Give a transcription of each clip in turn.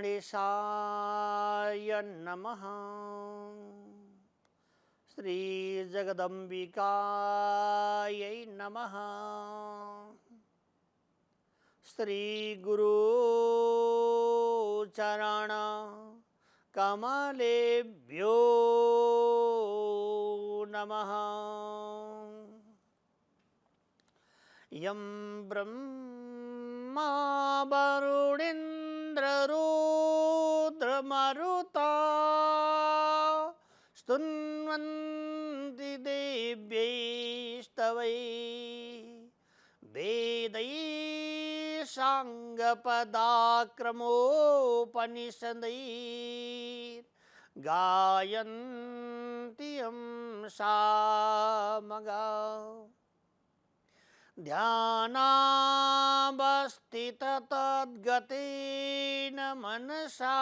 गणेशाय नमः। श्री जगदम्बिकायै नमः। श्री गुरु चरण कमलेभ्यो नमः। यं ब्रह्मा वरुणेन्द्ररुद्रमरुता स्तुन्वन्ति देव्यैस्तवै वेदैः साङ्गपदाक्रमोपनिषदैर्गायन्ति यं सामगा। ध्यानावस्थिततद्गतेन मनसा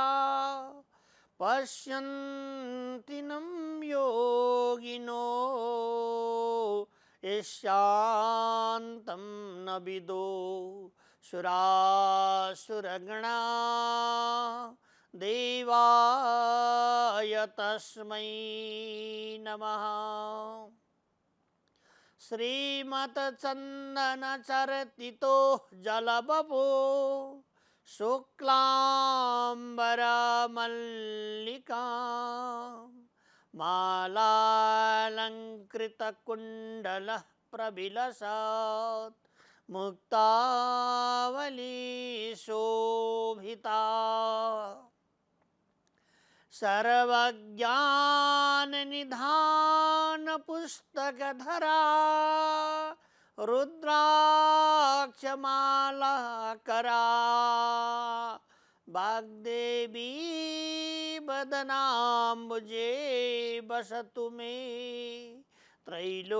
पश्यन्ति नं योगिनो यस्यान्तं न विदो सुरासुरगणा। देवाय तस्मै नमः। श्रीमत्चन्दनचर्तितो जलबभो शुक्लाम्बरमल्लिका मालालङ्कृतकुण्डलः प्रविलसत् मुक्तावली शोभिता। सर्वज्ञाननिधान पुस्तकधरा रुद्राक्षमालाकरा वाग्देवी वदनाम्बुजे वसतु मे त्रैलोक्यमाता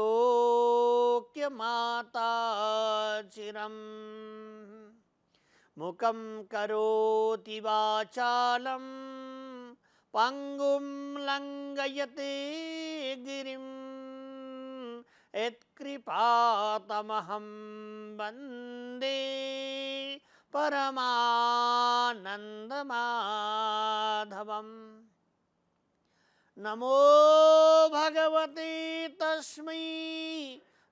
चिरम्। मुखं करोति वाचालं पंगुं लंघयते गिरिं यत्कृपातमहं वन्दे परमानन्दमाधवम्। नमो भगवते तस्मै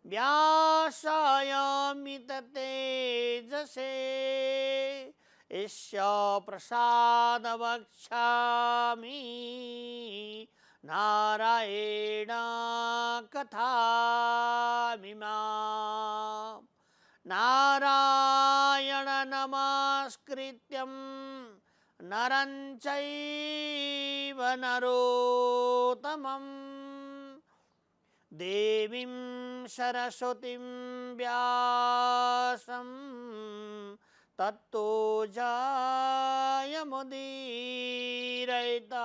व्यासायामिततेजसे ईश्य प्रसादवक्ष्यामि नारायण कथामिमाम्। नारायण नमस्कृत्यं नरं चैव नरोत्तमं देवीं सरस्वतीं व्यासं तत्तो जयमुदीरयेत्।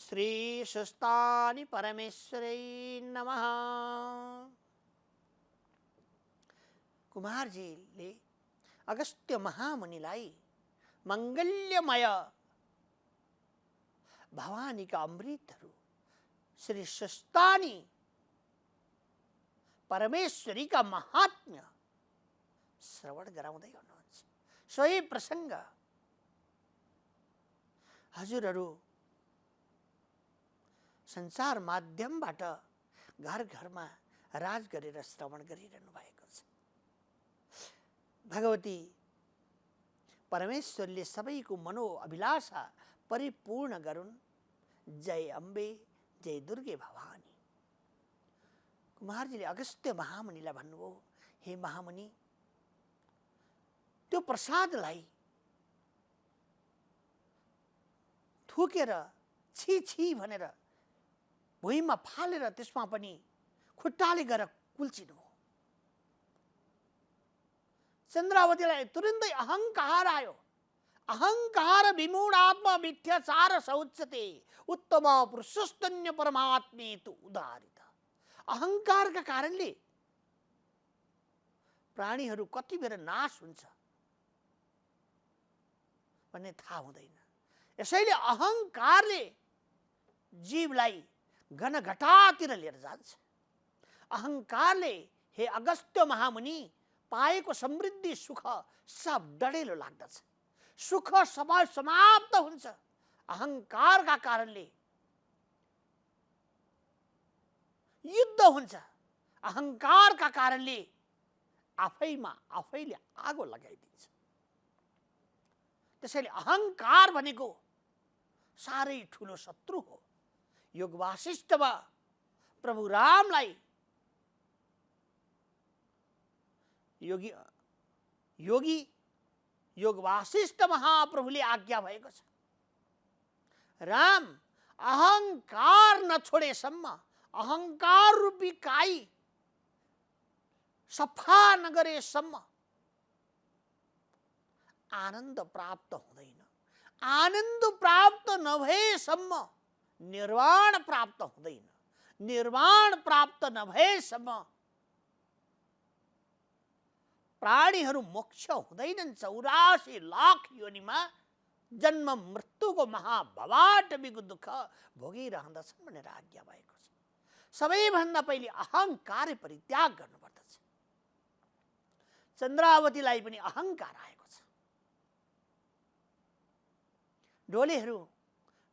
श्री सुस्तानि परमेश्वरै नमः। कुमारजीले अगस्त्य महामुनिलाई मंगल्यमय भवानीका अमृतहरू श्री सुस्तानी परमेश्वरीका महात्म्य श्रवण गराउँदै हुनुहुन्छ। सोही प्रसंग हजुरहरू संसार माध्यमबाट घर घरमा राज गरेर श्रवण गरिरहनु भएको छ। भगवती परमेश्वरले सबैको मनो अभिलाषा परिपूर्ण गरून्। जय अम्बे, जय दुर्गे भवानी। कुमारजीले अगस्त्य महामुनिलाई भन्नुभयो, हे महामुनि, त्यो प्रसादलाई थुकेर छी छी भनेर भुइँमा फालेर त्यसमा पनि खुट्टाले गएर कुल्चिनु हो। चन्द्रावतीलाई तुरुन्तै अहंकार आयो। अहंकार विमूढात्मा मिथ्याचार सौच्यते उत्तम पुरुषस्तन्य परमात्मे तु उदारित। अहंकार का कारणले प्राणीहरू कति बेर नाश हुन्छ भन्ने थाहा हुँदैन। यसैले अहंकारले जीवलाई घनघटातिर लिएर जान्छ। अहंकारले हे अगस्त्य महामुनि पाएको समृद्धि सुख सब डढेलो लाग्दछ। सुख समय समाप्त हुन्छ। अहङ्कारका कारणले युद्ध हुन्छ। अहङ्कारका कारणले आफैमा आफैले आगो लगाइदिन्छ। त्यसैले अहङ्कार भनेको साह्रै ठुलो शत्रु हो। योग वासिष्ठमा प्रभु रामलाई योग वासिष्ठ महाप्रभुले आज्ञा भएको छ, राम अहङ्कार नछोडेसम्म, अहङ्कार रूपी काई सफा नगरेसम्म आनन्द प्राप्त हुँदैन। आनन्द प्राप्त नभएसम्म निर्वाण प्राप्त हुँदैन। निर्वाण प्राप्त नभएसम्म प्राणीहरू मोक्ष हुँदैनन्। 84 लाख योनिमा जन्म मृत्युको महाभवाटवीको दुःख भोगिरहँदछन् भनेर आज्ञा भएको छ। सबैभन्दा पहिले अहङ्कार परित्याग गर्नुपर्दछ। चन्द्रावतीलाई पनि अहङ्कार आएको छ।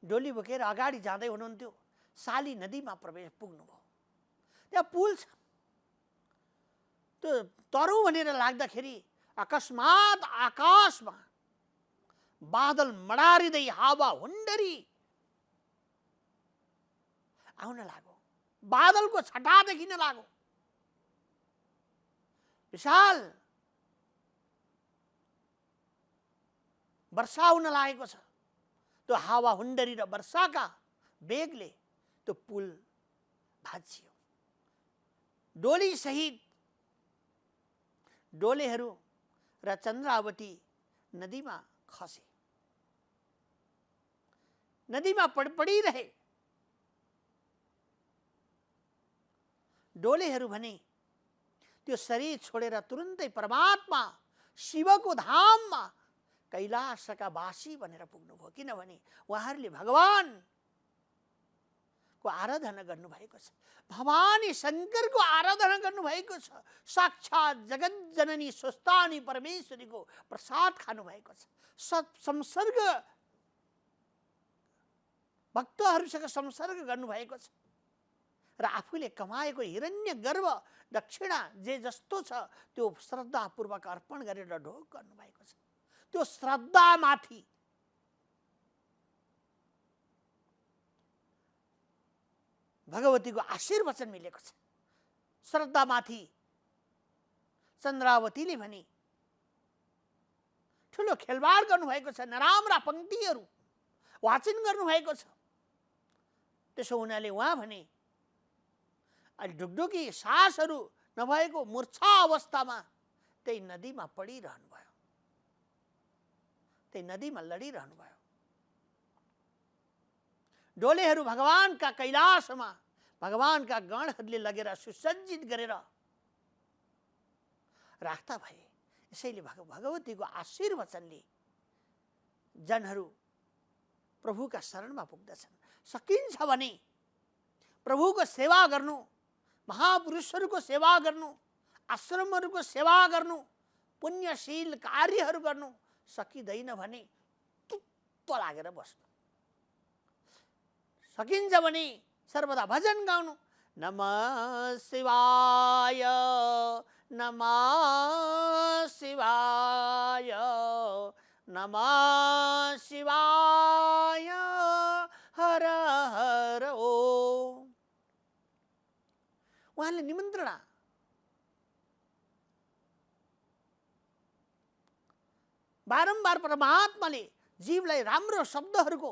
डोली बोकेर अगाडि जाँदै हुनुहुन्थ्यो, साली नदीमा पुग्नुभयो। त्यहाँ पुल छ। त्यो तरौँ भनेर लाग्दाखेरि अकस्मात आकाशमा बादल मडारिँदै हावा हुन्डरी आउन लाग्यो। बादलको छटा देखिन लाग्यो। विशाल वर्षा हुन लागेको छ। त्यो हावा हुन्डरी र वर्षाका वेगले त्यो पुल भाँचियो। डोली सहित डोलेहरू र चन्द्रावती नदीमा खसे। नदीमा पडिरहे। डोलेहरू भने त्यो शरीर छोडेर तुरुन्तै परमात्मा शिवको धाममा कैलाशका वासी भनेर पुग्नुभयो। किनभने उहाँहरूले भगवानको आराधना गर्नुभएको छ। भवानी शङ्करको आराधना गर्नुभएको छ। साक्षात् जगत जननी स्वस्थानी परमेश्वरीको प्रसाद खानुभएको छ। संसर्ग भक्तहरूसँग संसर्ग गर्नुभएको छ र आफूले कमाएको हिरण्य गर्भ दक्षिणा जे जस्तो छ त्यो श्रद्धापूर्वक अर्पण गरेर ढोग गर्नुभएको छ। त्यो श्रद्धामाथि भगवतीको आशीर्वचन मिलेको छ। श्रद्धामाथि चन्द्रावतीले भने ठुलो खेलवाड गर्नुभएको छ। नराम्रा पंक्तिहरू वाचन गर्नुभएको छ। त्यसो हुनाले उहाँ भने अलि ढुकढुकी सासहरू नभएको मूर्छा अवस्थामा त्यही नदीमा पडिरहनु भयो। त्यही नदीमा लडिरहनु भयो। डोलेहरू भगवानका कैलाशमा भगवानका गणहरूले लगेर सुसज्जित गरेर राख्दा भए। यसैले भगवतीको आशीर्वचनले जनहरू प्रभुका शरणमा पुग्दछन्। सकिन्छ भने प्रभुको सेवा गर्नु, महापुरुषहरूको सेवा गर्नु, आश्रमहरूको सेवा गर्नु, पुण्यशील कार्यहरू गर्नु सकिँदैन भने चुप्प लागेर बस्नु। सकिन्छ भने सर्वदा भजन गाउनु। नमः शिवाय नमः शिवाय नमः शिवाय हर हर ओम। उहाँले निमन्त्रणा बारम्बार परमात्माले जीवलाई राम्रो शब्दहरूको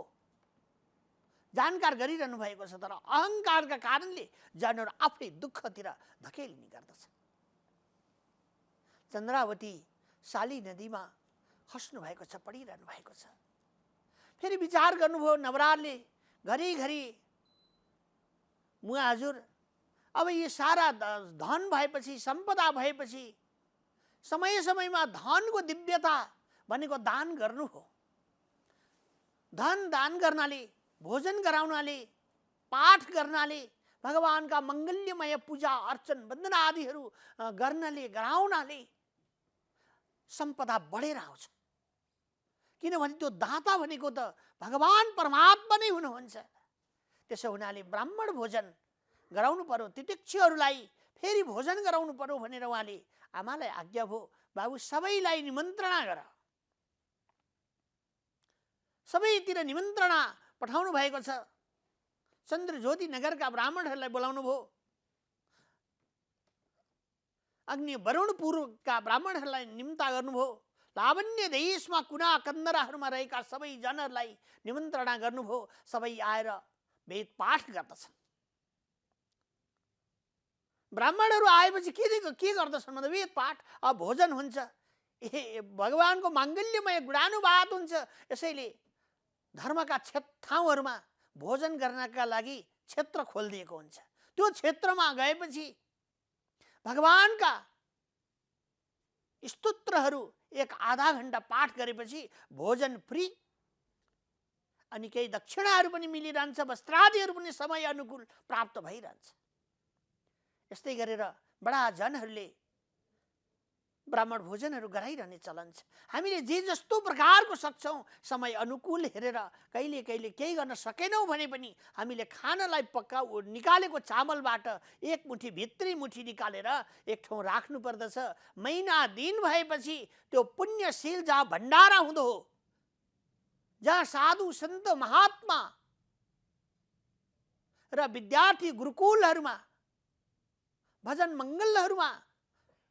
जानकार गरिरहनु भएको छ। तर अहङ्कारका कारणले जनहरू आफै दुःखतिर धकेलिने गर्दछ। चन्द्रावती साली नदीमा खस्नु भएको छ, पडिरहनु भएको छ। फेरि विचार गर्नुभयो नवराजले घरिघरि, मुआ हजुर अब यो सारा धन भएपछि, सम्पदा भएपछि समय समयमा धनको दिव्यता भनेको दान गर्नु हो। धन दान गर्नाले, भोजन गराउनाले, पाठ गर्नाले, भगवानका मङ्गल्यमय पूजा अर्चन वन्दना आदिहरू गर्नाले, गराउनाले सम्पदा बढेर आउँछ। किनभने त्यो दाता भनेको त भगवान परमात्मा नै हुनुहुन्छ। त्यसो हुनाले ब्राह्मण भोजन गराउनु पर्यो, तितिक्षुहरूलाई फेरि भोजन गराउनु पर्यो भनेर उहाँले आमालाई आज्ञा भयो, बाबु सबैलाई निमन्त्रणा गर। सबैतिर निमन्त्रणा पठाउनु भएको छ। चन्द्रज्योति नगरका ब्राह्मणहरूलाई बोलाउनु भयो, अग्नि वरुणपुरका ब्राह्मणहरूलाई निम्ता गर्नुभयो, लावण्य देशमा कुना कन्दराहरूमा रहेका सबै जनहरूलाई निमन्त्रणा गर्नुभयो। सबै आएर वेद पाठ गर्दछन्। ब्राह्मणहरू आएपछि के गर्दछन् भन्दा वेद पाठ, अब भोजन हुन्छ, भगवानको माङ्गल्यमय गुणानुवाद हुन्छ। यसैले धर्मका ठाउँहरूमा भोजन गर्नका लागि क्षेत्र खोलिदिएको हुन्छ। त्यो क्षेत्रमा गएपछि भगवानका स्तोत्रहरू एक आधा घण्टा पाठ गरेपछि भोजन फ्री, अनि केही दक्षिणाहरू पनि मिलिरहन्छ, वस्त्रादिहरू पनि समय अनुकूल प्राप्त भइरहन्छ। यस्तै गरेर बडा जनहरूले ब्राह्मण भोजनहरू गराइरहने चलन छ। हामीले जे जस्तो प्रकारको सक्छौँ समय अनुकूल हेरेर, कहिले कहिले केही गर्न सकेनौँ भने पनि हामीले खानलाई निकालेको चामलबाट एक मुठी भित्री मुठी निकालेर एक ठाउँ राख्नु पर्दछ। महिना दिन भएपछि त्यो पुण्यशील जहाँ भण्डारा हुँदो हो, जहाँ साधु सन्त महात्मा र विद्यार्थी गुरुकुलहरूमा भजन मङ्गलहरूमा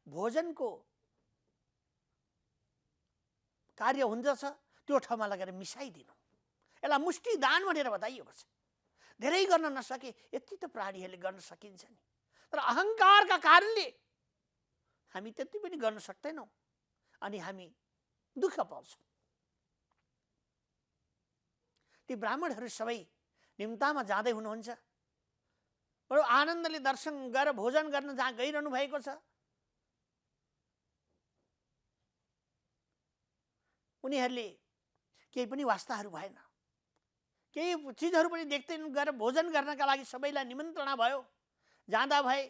भोजनको कार्य हुँदछ, त्यो ठाउँमा लगेर मिसाइदिनु। यसलाई मुष्टि दान भनेर बताइएको छ। धेरै गर्न नसके यति त प्राणीहरूले गर्न सकिन्छ नि, तर अहङ्कारका कारणले हामी त्यति पनि गर्न सक्दैनौँ अनि हामी दुःख पाउँछौँ। ती ब्राह्मणहरू सबै निम्तामा जाँदै हुनुहुन्छ, बडो आनन्दले दर्शन गरेर भोजन गर्न जहाँ गइरहनु भएको छ। उनीहरूले केही पनि वास्ताहरू भएन, केही चिजहरू पनि देख्दैनन्। गएर भोजन गर्नका लागि सबैलाई निमन्त्रणा भयो, जाँदा भए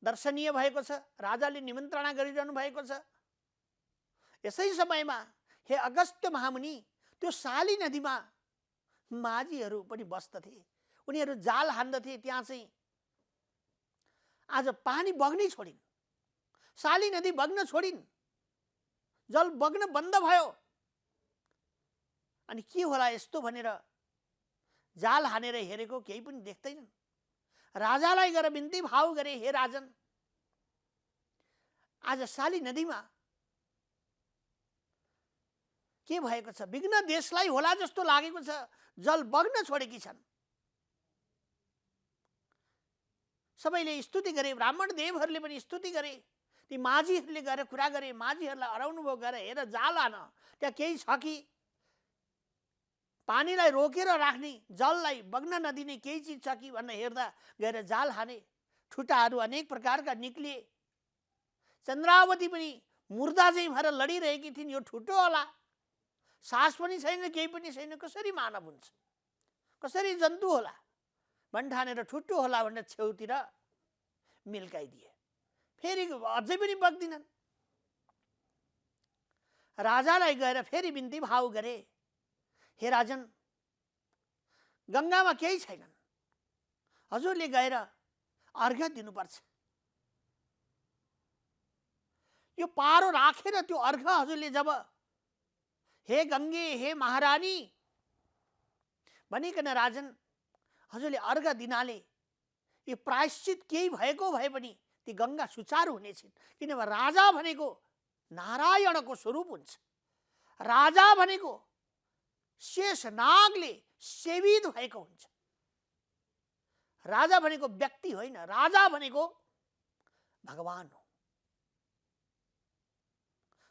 दर्शनीय भएको छ। राजाले निमन्त्रणा गरिरहनु भएको छ। यसै समयमा हे अगस्त्य महामुनि, त्यो साली नदीमा माझीहरू पनि बस्दथे, उनीहरू जाल हान्दथे। त्यहाँ चाहिँ आज पानी बग्नै छोडिन्, साली नदी बग्न छोडिन्, जल बग्न बन्द भयो। अनि के होला यस्तो भनेर जाल हानेर हेरेको, केही पनि देख्दैनन्। राजालाई गएर बिन्ती भाव गरे, हे राजन, आज साली नदीमा के भएको छ? विघ्न देशलाई होला जस्तो लागेको छ, जल बग्न छोडेकी छन्। सबैले स्तुति गरे, ब्राह्मण देवहरूले पनि स्तुति गरे। ती माझीहरूले गएर कुरा गरे, माझीहरूलाई हराउनु भयो, गएर हेर जाल हान, त्यहाँ केही छ कि? पानीलाई रोकेर राख्ने, जललाई बग्न नदिने केही चिज छ कि भनेर हेर्दा गएर जाल हाने। ठुटाहरू अनेक प्रकारका निक्लिए। चन्द्रावती पनि मुर्दा चाहिँ भएर लडिरहेकी थिइन्। यो ठुटो होला, सास पनि छैन, केही पनि छैन, कसरी मानव हुन्छ, कसरी जन्तु होला भन्ठानेर ठुटो होला भनेर छेउतिर मिल्काइदिए। फेरि अझै पनि बग्दिनन्। राजालाई गएर फेरि बिन्ती भाव गरे, हे राजन, गङ्गामा केही छैनन्, हजुरले गएर अर्घ्य दिनुपर्छ। यो पारो राखेर त्यो अर्घ्य हजुरले जब हे गङ्गे, हे महारानी भनिकन राजन हजुरले अर्घ्य दिनाले यो प्रायश्चित केही भएको भए पनि ती गङ्गा सुचारू हुनेछन्। किनभने राजा भनेको नारायणको स्वरूप हुन्छ। राजा भनेको शेषनागले सेवित भएको हुन्छ। राजा भनेको व्यक्ति होइन, राजा भनेको भगवान हो।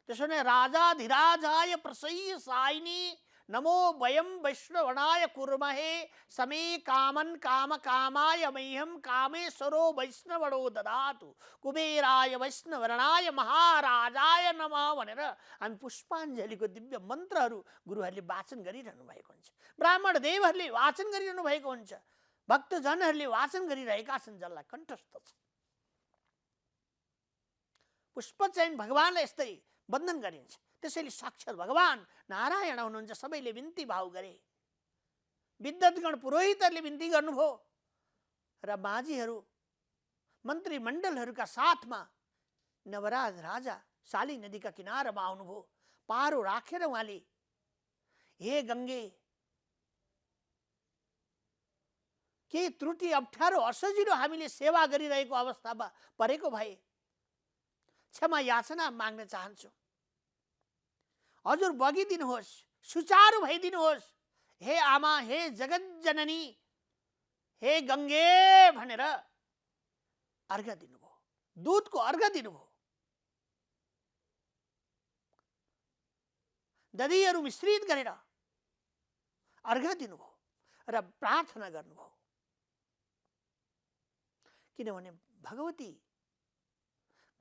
त्यसो भने राजाधिराजाय प्रसय्य साइनी नमो वयम वैष्णवणाय कुर्महे समे कामन काम कामाय मह्यम कामेश्वरो वैष्णवणो ददातु कुबेराय वैष्णवरणाय महाराजाय नमः भनेर हामी पुष्पाञ्जलीको दिव्य मन्त्रहरू गुरुहरूले वाचन गरिरहनु भएको हुन्छ। ब्राह्मण देवहरूले वाचन गरिरहनु भएको हुन्छ। भक्तजनहरूले वाचन गरिरहेका छन्, जसलाई कण्ठस्थ छ। पुष्पचयन भगवानलाई यस्तै वन्दन गरिन्छ। त्यसैले साक्षात् भगवान नारायण हुनुहुन्छ। सबैले बिन्ती भाव गरे, विद्वद्गण पुरोहितहरूले बिन्ती गर्नुभयो र माझीहरू मन्त्रीमण्डलहरूका साथमा नवराज राजा शाली नदीका किनारमा आउनुभयो। पारो राखेर उहाँले, हे गङ्गे, केही त्रुटि अप्ठ्यारो असजिलो हामीले सेवा गरिरहेको अवस्थामा परेको भए क्षमा याचना माग्न चाहन्छु। हजुर बगिदिनुहोस्, सुचारू भइदिनुहोस्। हे आमा, हे जगत जननी, हे गङ्गे भनेर अर्घ दिनुभयो, दूधको अर्घ दिनुभयो। दधीहरू मिश्रित गरेर अर्घ दिनुभयो र प्रार्थना गर्नुभयो। किनभने भगवती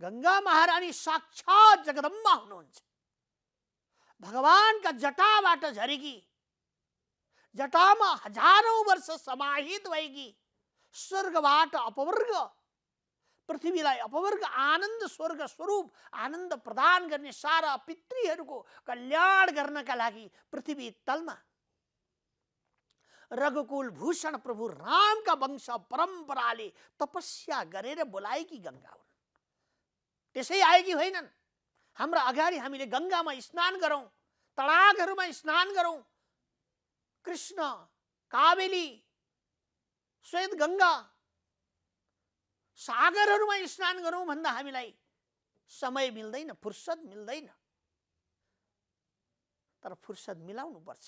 गङ्गा महारानी साक्षात् जगदम्बा हुनुहुन्छ। भगवानका जटाबाट झरेकी, जटामा हजारौं वर्ष समाहित भएकी, स्वर्गबाट अपवर्ग पृथ्वीलाई अपवर्ग आनन्द स्वर्ग स्वरूप आनन्द प्रदान गर्ने सारा पितृहरूको कल्याण गर्नका लागि पृथ्वी तलमा रघुकुल भूषण प्रभु रामका वंश परम्पराले तपस्या गरेर बोलाएकी गङ्गा हुन्। त्यसै आएकी होइनन्। हाम्रा अगाडि हामीले गङ्गामा स्नान गरौँ, तडागहरूमा स्नान गरौँ, कृष्ण, कावेरी, श्वेत गङ्गा, सागरहरूमा स्नान गरौँ भन्दा हामीलाई समय मिल्दैन, फुर्सद मिल्दैन। तर फुर्सद मिलाउनु पर्छ,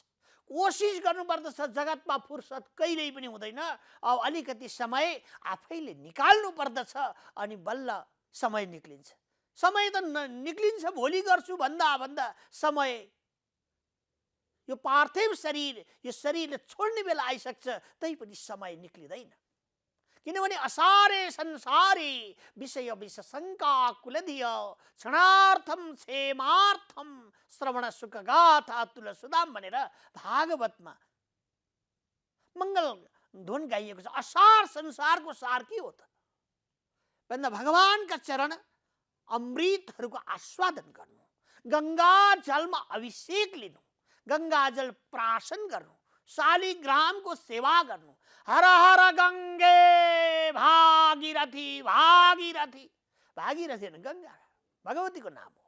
कोसिस गर्नुपर्दछ। जगतमा फुर्सद कहिल्यै पनि हुँदैन। अब अलिकति समय आफैले निकाल्नु पर्दछ अनि बल्ल समय निक्लिन्छ। समय त निक्लिन्छ भोलि गर्छु भन्दा भन्दा समय, यो पार्थिव शरीर, यो शरीरले छोड्ने बेला आइसक्छ, तैपनि समय निक्लिँदैन। किनभने असारे संसारे विषय विष शङ्का कुलधिय क्षणार्थम क्षेमार्थम श्रवण सुख गाथा तुल सुदाम भनेर भागवतमा मङ्गल धुन गाइएको छ। असार संसारको सार के हो त भन्दा भगवानका चरण अमृतहरूको आस्वादन गर्नु, गङ्गा जलमा अभिषेक लिनु, गङ्गा जल प्राशन गर्नु, शालिग्रामको सेवा गर्नु। हर हर गङ्गे भागीरथी भागीरथी, भागीरथी गङ्गा भगवतीको नाम हो।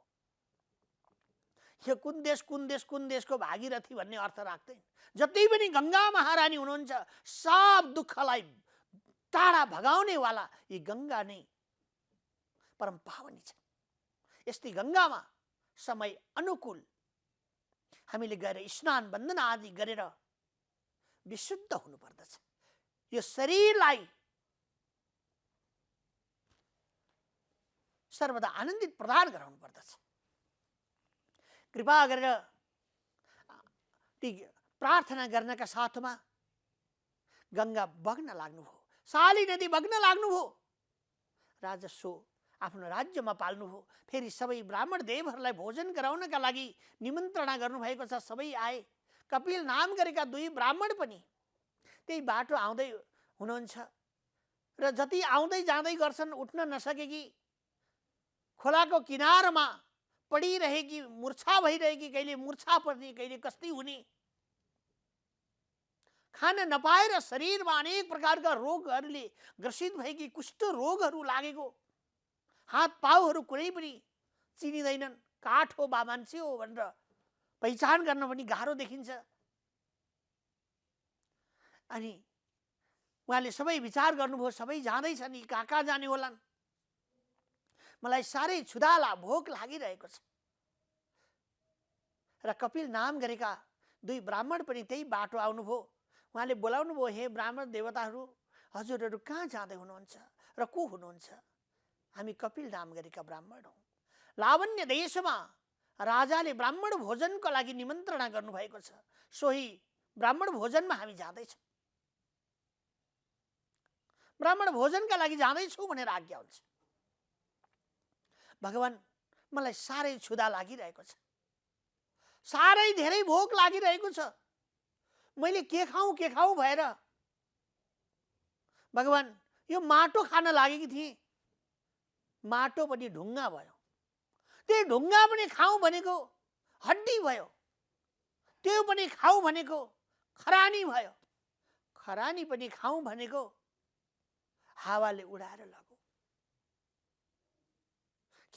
यो कुन देश कुन देश कुन देशको भागीरथी भन्ने अर्थ राख्दैन। जति पनि गङ्गा महारानी हुनुहुन्छ, सब दुःखलाई टाढा भगाउनेवाला यी गङ्गा नै परम पावनी छ। यस्तै गङ्गामा समय अनुकूल हामीले गएर स्नान वन्दन आदि गरेर विशुद्ध हुनुपर्दछ। यो शरीरलाई सर्वदा आनन्दित प्रदान गराउनु पर्दछ। कृपा गरेर प्रार्थना गर्नका साथमा गङ्गा बग्न लाग्नुभयो, शाली नदी बग्न लाग्नुभयो। राजस्व आफ्नो राज्यमा पाल्नुभयो। फेरि सबै ब्राह्मण देवहरूलाई भोजन गराउनका लागि निमन्त्रणा गर्नुभएको छ। सबै आए। कपिल नाम गरेका 2 ब्राह्मण पनि त्यही बाटो आउँदै हुनुहुन्छ र जति आउँदै जाँदै गर्छन्, उठ्न नसकेकी, खोलाको किनारमा पडिरहेकी, मूर्छा भइरहेकी, कहिले मूर्छा पर्ने, कहिले कस्तै हुने, खान नपाएर शरीरमा अनेक प्रकारका रोगहरूले ग्रसित भएकी, कुष्ठ रोगहरू लागेको, हात पाउहरू कुनै पनि चिनिँदैनन्, काठ हो बा मान्छे हो भनेर पहिचान गर्न पनि गाह्रो देखिन्छ। अनि उहाँले सबै विचार गर्नुभयो, सबै जाँदैछन्, यी कहाँ कहाँ जाने होलान्, मलाई साह्रै क्षुधाला भोक लागिरहेको छ। र कपिल नाम गरेका 2 ब्राह्मण पनि त्यही बाटो आउनुभयो। उहाँले बोलाउनु भयो, हे ब्राह्मण देवताहरू, हजुरहरू कहाँ जाँदै हुनुहुन्छ र को हुनुहुन्छ? हामी कपिल नाम गरेका ब्राह्मण हौँ। लावण्य देशमा राजाले ब्राह्मण भोजनको लागि निमन्त्रणा गर्नुभएको छ। सोही ब्राह्मण भोजनमा हामी जाँदैछौँ। ब्राह्मण भोजनका लागि जाँदैछौँ भनेर आज्ञा हुन्छ। भगवान, मलाई साह्रै क्षुधा लागिरहेको छ, साह्रै धेरै भोक लागिरहेको छ, मैले के खाउँ भएर भगवान यो माटो खान लागेकी थिएँ, माटो पनि ढुङ्गा भयो, त्यो ढुङ्गा पनि खाउँ भनेको हड्डी भयो, त्यो पनि खाउँ भनेको खरानी भयो, खरानी पनि खाउँ भनेको हावाले उडाएर लग्यो।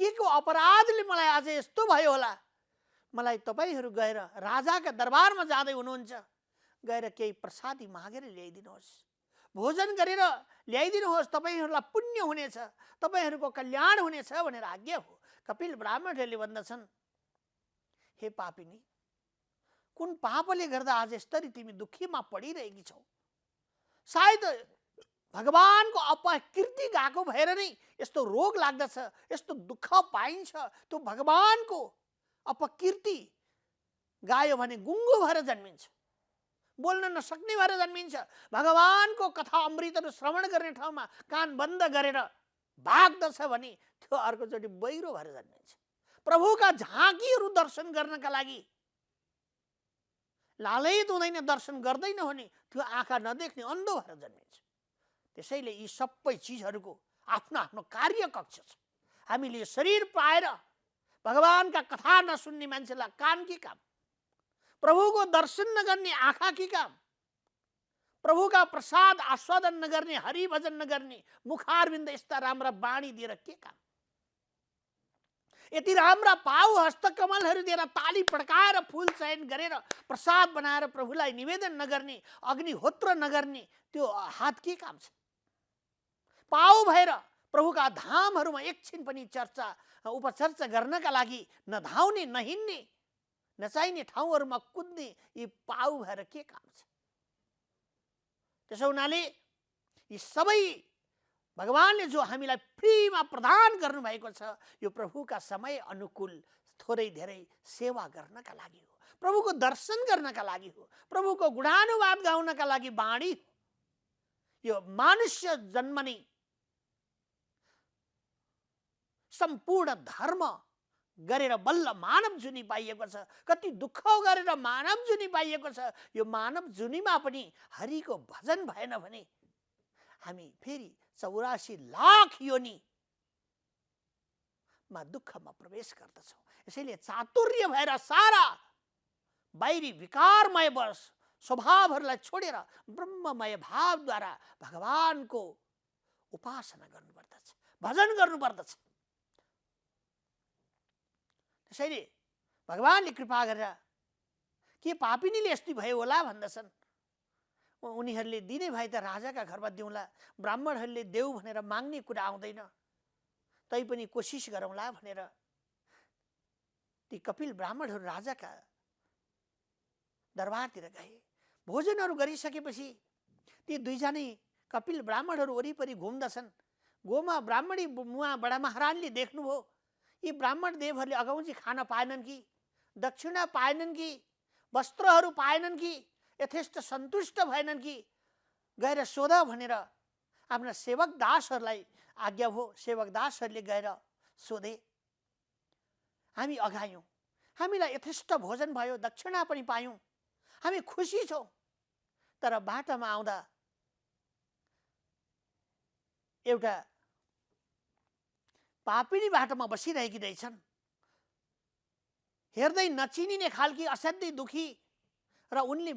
के को अपराधले मलाई आज यस्तो भयो होला? मलाई तपाईहरू गएर राजाका दरबारमा जाँदै हुनुहुन्छ, गएर केही प्रसादी मागेर ल्याइदिनुहोस्, भोजन गरेर ल्याइदिनुहोस्, तपाईहरूलाई पुण्य हुनेछ, तपाईहरूको कल्याण हुनेछ भनेर आज्ञा हो। कपिल ब्राह्मणहरूले भन्दछन्, हे पापिनी, कुन पापले गर्दा आज यसरी तिमी दुःखीमा पडिरहेकी छौ? सायद भगवानको अपकीर्ति गएको भएर नै यस्तो रोग लाग्दछ, यस्तो दुःख पाइन्छ। त्यो भगवानको अपकीर्ति गायो भने गुङ्गो भएर जन्मिन्छ, बोल्न नसक्ने भएर जन्मिन्छ। भगवानको कथा अमृतहरू श्रवण गर्ने ठाउँमा कान बन्द गरेर भाग्दछ भने त्यो अर्कोचोटि बहिरो भएर जन्मिन्छ। प्रभुका झाँकीहरू दर्शन गर्नका लागि लालयित हुँदैन, दर्शन गर्दैन भने त्यो आँखा नदेख्ने अन्धो भएर जन्मिन्छ। त्यसैले यी सबै चिजहरूको आफ्नो आफ्नो कार्यकक्ष छ। हामीले यो शरीर पाएर भगवानका कथा नसुन्ने मान्छेलाई कान के काम, प्रभुको दर्शन नगर्ने आँखा के काम, प्रभुका प्रसाद आस्वादन नगर्ने, हरिभजन नगर्ने मुखारविन्द यस्ता राम्रा बाणी दिएर के काम? यति राम्रा पाउ हस्तकमलहरू दिएर ताली पड्काएर फुल चयन गरेर प्रसाद बनाएर प्रभुलाई निवेदन नगर्ने, अग्निहोत्र नगर्ने त्यो हात के काम छ? पाउ भएर प्रभुका धामहरूमा एकछिन पनि चर्चा उपचर्चा गर्नका लागि नधाउने, नहिन्ने, नचाहिने ठाउँहरूमा कुद्ने यी पाउ भएर के काम छ? त्यसो हुनाले यी सबै भगवानले जो हामीलाई फ्रीमा प्रदान गर्नुभएको छ, यो प्रभुका समय अनुकूल थोरै धेरै सेवा गर्नका लागि हो, प्रभुको दर्शन गर्नका लागि हो, प्रभुको गुणानुवाद गाउनका लागि बाणी हो। यो मनुष्य जन्म नै सम्पूर्ण धर्म गरेर बल्ल मानव जुनी पाइएको छ। कति दुःख गरेर मानव जुनी पाइएको छ। यो मानव जुनीमा पनि हरिको भजन भएन भने हामी फेरि 84 लाख योनिमा दुःखमा प्रवेश गर्दछौँ। यसैले चातुर्य भएर सारा बाहिरी विकारमय स्वभावहरूलाई छोडेर ब्रह्ममय भावद्वारा भगवानको उपासना गर्नुपर्दछ, भजन गर्नुपर्दछ। त्यसैले भगवानले कृपा गरेर के पापिनीले यस्तै भयो होला भन्दछन्। उनीहरूले दिने भए त राजाका घरमा दिउँला, ब्राह्मणहरूले देऊ भनेर माग्ने कुरा आउँदैन, तैपनि कोसिस गरौँला भनेर ती कपिल ब्राह्मणहरू राजाका दरबारतिर गए। भोजनहरू गरिसकेपछि ती दुईजनै कपिल ब्राह्मणहरू वरिपरि घुम्दछन्। गोमा ब्राह्मणी मुवा बडा महारानीले देख्नुभयो, यी ब्राह्मण देवहरूले अगौँची खान पाएनन् कि, दक्षिणा पाएनन् कि, वस्त्रहरू पाएनन् कि, यथेष्ट सन्तुष्ट भएनन् कि, गएर सोध भनेर आफ्ना सेवक दासहरूलाई आज्ञा भयो। सेवक दासहरूले गएर सोधे। हामी अघायौँ, हामीलाई यथेष्ट भोजन भयो, दक्षिणा पनि पायौँ, हामी खुसी छौँ। तर बाटामा आउँदा एउटा पापिनी बाटोमा बसिरहेकी रहेछन्, हेर्दै नचिनिने खालकी असाध्यै दुखी, र उनले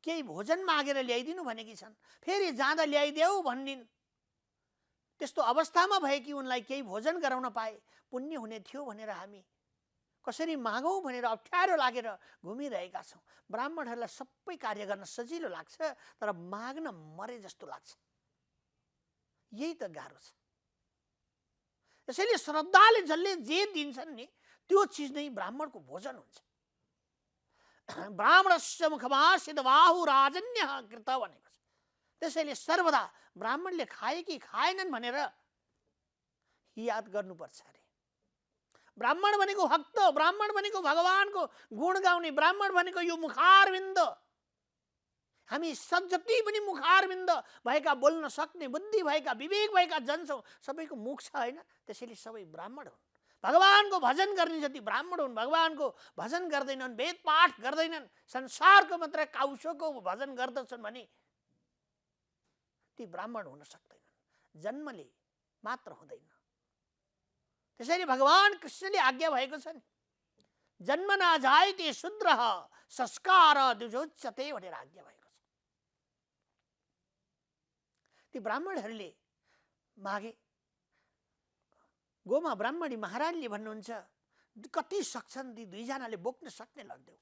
केही भोजन मागेर ल्याइदिनु भनेकी छन्। फेरि जाँदा ल्याइदेऊ भनिन्। त्यस्तो अवस्थामा भएकी उनलाई केही भोजन गराउन पाए पुण्य हुने थियो भनेर हामी कसरी मागौँ भनेर अप्ठ्यारो लागेर घुमिरहेका छौँ। ब्राह्मणहरूलाई सबै कार्य गर्न सजिलो लाग्छ, तर माग्न मरे जस्तो लाग्छ। यही त गाह्रो छ। त्यसैले श्रद्धाले जसले जे दिन्छन् नि त्यो चिज नै ब्राह्मणको भोजन हुन्छ। ब्राह्मणस्य मुखमासिद बाहु राजन्य कृत भनेको छ। त्यसैले सर्वदा ब्राह्मणले खाए कि खाएनन् भनेर याद गर्नुपर्छ अरे। ब्राह्मण भनेको भक्त, ब्राह्मण भनेको भगवानको गुण गाउने, ब्राह्मण भनेको यो मुखारविन्द। हामी जति पनि मुखारविन्द भएका, बोल्न सक्ने बुद्धि भएका, विवेक भएका जन छौँ, सबैको मुख छ होइन। त्यसैले सबै ब्राह्मण हुन्। भगवानको भजन गर्ने जति ब्राह्मण हुन्, भगवानको भजन गर्दैनन्, वेद पाठ गर्दैनन्, संसारको मात्र काउसोको भजन गर्दछन् भने ती ब्राह्मण हुन सक्दैनन्। जन्मले मात्र हुँदैन। त्यसैले भगवान कृष्णले आज्ञा भएको छ नि, जन्मना जायते शूद्र संस्कार द्विजोच्यते भनेर आज्ञा भएको छ। ती ब्राह्मणहरूले मागे। गोमा ब्राह्मणी महारानीले भन्नुहुन्छ, कति सक्छन् ती दुईजनाले बोक्न सक्ने लगिदेऊ।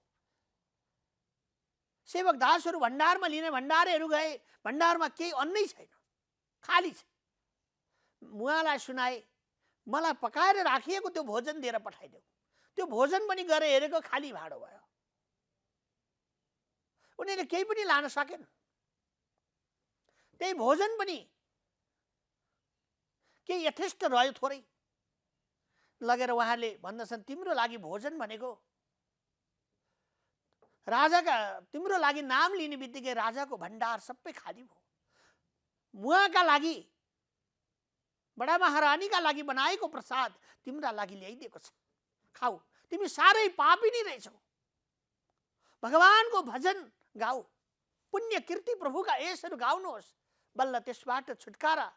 सेवक दासहरू भण्डारमा लिने भण्डारेहरू गए, भण्डारमा केही अन्नै छैन, खाली छ। उहाँलाई सुनाए, मलाई पकाएर राखिएको त्यो भोजन दिएर पठाइदेऊ। त्यो भोजन पनि गएर हेरेको खाली भाँडो भयो। उनीहरूले केही पनि लान सकेन। त्यही भोजन पनि केही यथेष्ट रह्यो, थोरै लगेर उहाँले भन्दछन्, तिम्रो लागि भोजन भनेको राजाका, तिम्रो लागि नाम लिने बित्तिकै राजाको भण्डार सबै खाली भयो। उहाँका लागि, बडा महारानीका लागि बनाएको प्रसाद तिम्रा लागि ल्याइदिएको छ, खाऊ। तिमी साह्रै पापिनी रहेछौ। भगवानको भजन गाऊ, पुण्य कीर्ति प्रभुका यशहरू गाउनुहोस्, बल्ल त्यसबाट छुटकारा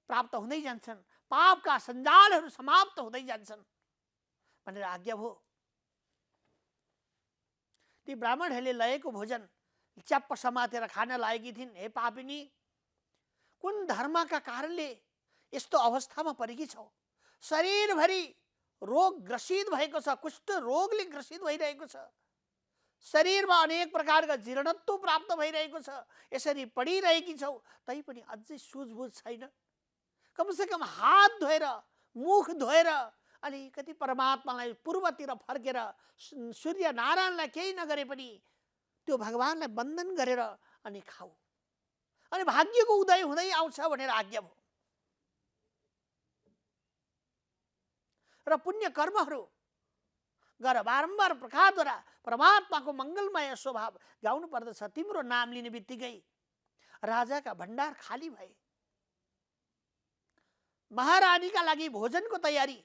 प्राप्त हुँदै जान्छन्, पापका सञ्जालहरू समाप्त हुँदै जान्छन् भनेर आज्ञा भयो। ती ब्राह्मणहरूले ल्याएको भोजन च्याप्प समातेर खान लागेकी थिइन्। हे पापिनी, कुन धर्मका कारणले यस्तो अवस्थामा परेकी छौ? शरीरभरि रोग ग्रसित भएको छ, कुष्ठ रोगले ग्रसित भइरहेको छ, शरीरमा अनेक प्रकारका जीर्णत्व प्राप्त भइरहेको छ, यसरी पडिरहेकी छौ, तैपनि अझै सुझबुझ छैन। कमसेकम हात धोएर, मुख धोएर अलिकति परमात्मालाई पूर्वतिर फर्केर सूर्य नारायणलाई केही नगरे पनि त्यो भगवानलाई वन्दन गरेर अनि खाऊ, अनि भाग्यको उदय हुँदै आउँछ भनेर आज्ञा भयो। र पुण्य कर्महरू गर, बारम्बार प्रकारद्वारा परमात्माको मङ्गलमय स्वभाव गाउनु पर्दछ। तिम्रो नाम लिने बित्तिकै राजाका भण्डार खाली भए। महारानीका लागि भोजनको तयारी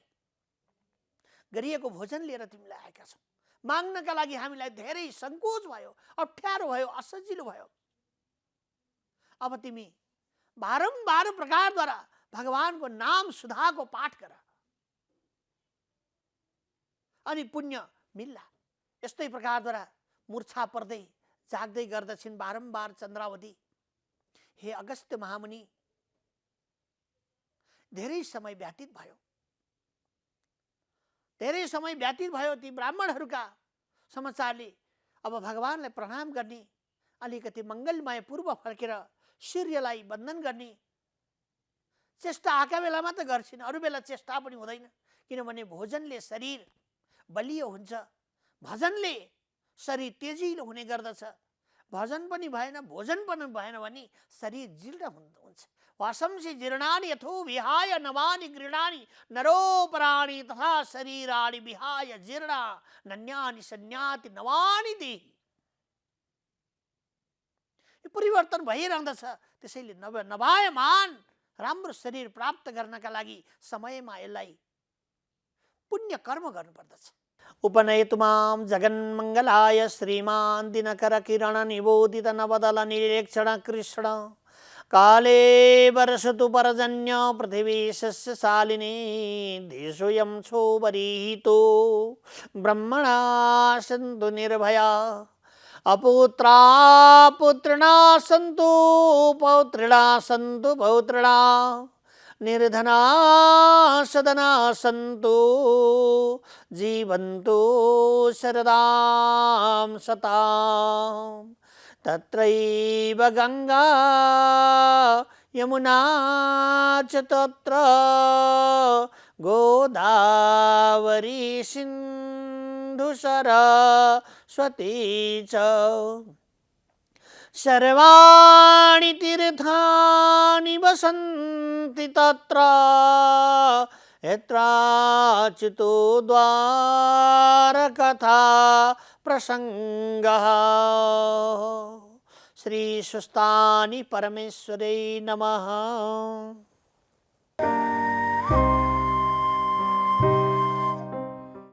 गरिएको भोजन लिएर तिमीलाई आएका छौ। माग्नका लागि हामीलाई धेरै सङ्कोच भयो, अप्ठ्यारो भयो, असजिलो भयो। अब तिमी बारम्बार प्रकारद्वारा भगवानको नाम सुधाको पाठ गर, अनि पुण्य मिल्ला। यस्तै प्रकारद्वारा मूर्छा पर्दै जाग्दै गर्दछिन् बारम्बार चन्द्रावती। हे अगस्त्य महामुनि, धेरै समय व्यतीत भयो, धेरै समय व्यतीत भयो। ती ब्राह्मणहरूका समाचारले अब भगवानलाई प्रणाम गर्ने, अलिकति मङ्गलमय पूर्व फर्केर सूर्यलाई वन्दन गर्ने चेष्टा आएका बेलामा त गर्छिन्, अरू बेला चेष्टा पनि हुँदैन। किनभने भोजनले शरीर बलियो हुन्छ, भजनले शरीर तेजिलो हुने गर्दछ। भजन पनि भएन, भोजन पनि भएन भने शरीर जीर्ण हुन्छ। वासंसि जीर्णानि यथो विहाय नवानि गृह्णानि नरोपराणि तथा शरीराणि विहाय जीर्णा नन्यानि सन्याति नवानि देहि। परिवर्तन भइरहँदछ। त्यसैले नवायमान राम्रो शरीर प्राप्त गर्नका लागि समयमा यसलाई पुण्य कर्म गर्नुपर्दछ। उपनयतु मां जगन्मङ्गलाय श्रीमान् दिनकर किरण निबोधित नवदल निरीक्षण कृष्ण काले वर्षतु परजन्य पृथिवी सस्यशालिनी देशोऽयं क्षोभरीहितो ब्रह्मणा सन्तु निर्भया अपुत्रा पुत्रिणा सन्तु पौत्रिणा सन्तु पौत्रिणा निर्धना सदना सन्तु जीवन्तु शरदां शताम् तत्रैव गंगा यमुना च तत्र गोदावरी सिन्धु सरस्वती च सर्वाणि तीर्थानि वसन्ति तत्र यत्राच्युतो द्वारकथा प्रसंगः। श्री सुस्तानि परमेश्वरै नमः।